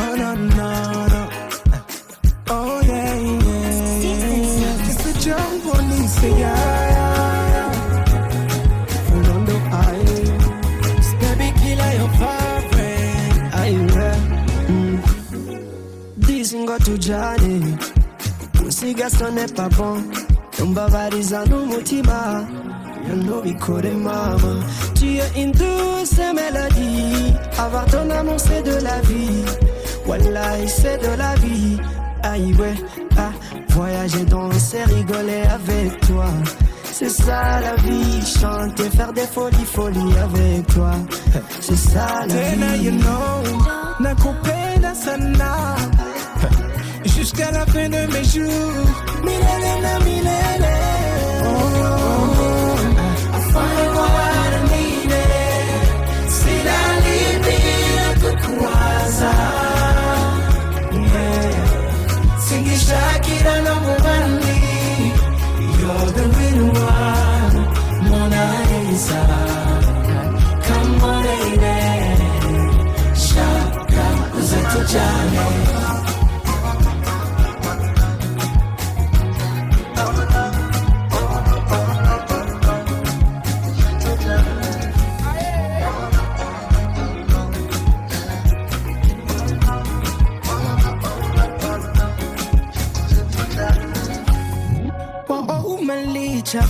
Oh no no no. Oh yeah yeah. It's the jump police, yeah. Fernando, baby killer your favorite. Dizingo tujane, musiga sonne pas bon. Umbavariza n'umutima, you know bikore mama. Tu es une douce mélodie, avoir ton amour c'est de la vie. Wallahi c'est de la vie. Aïe ouais, ah, voyager, danser, rigoler avec toi. C'est ça la vie, chanter, faire des folies avec toi. C'est ça la vie. You know, nakupenda sana jusqu'à la fin de mes jours. Milele na milele. Afanye kwa nini? Sina libila kukuwaza. Shakira no mubandi, you're the real one, Mona Lisa. Come on, lady, shaka uzatujane.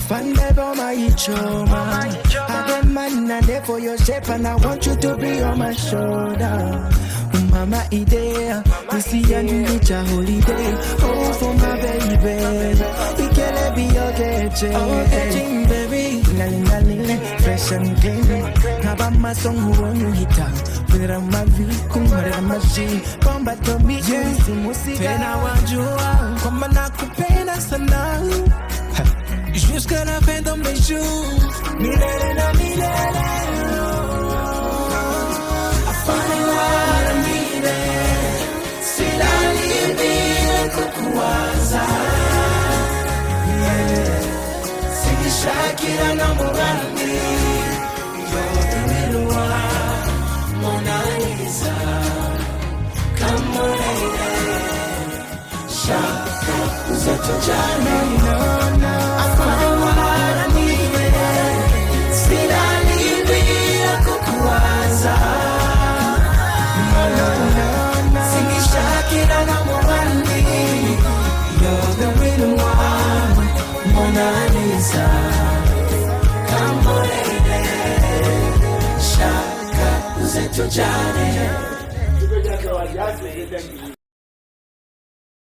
Fande boma ichoma. I got man and there for your shape and I want you to be on my shoulder. Mama idea, we see a new holiday. Oh for my baby, it can be your getting. Oh getting baby, laling, fresh and clean. Haba my song who on you hit up. Vera ma vie, kumare ma ji. Bomba to me, yes, musica. Tena wajua, kama nakupenda sana. Jusqu'à la fin de mes jours, milele na milele. Afanye wala mine, sila libile kukuwaza. Sigi Shakira na mubandi, you're the real one, Mona Lisa. Come on, lady, shaka uzatujane. Mona Lisa, come on, lady, shaka uzatujane.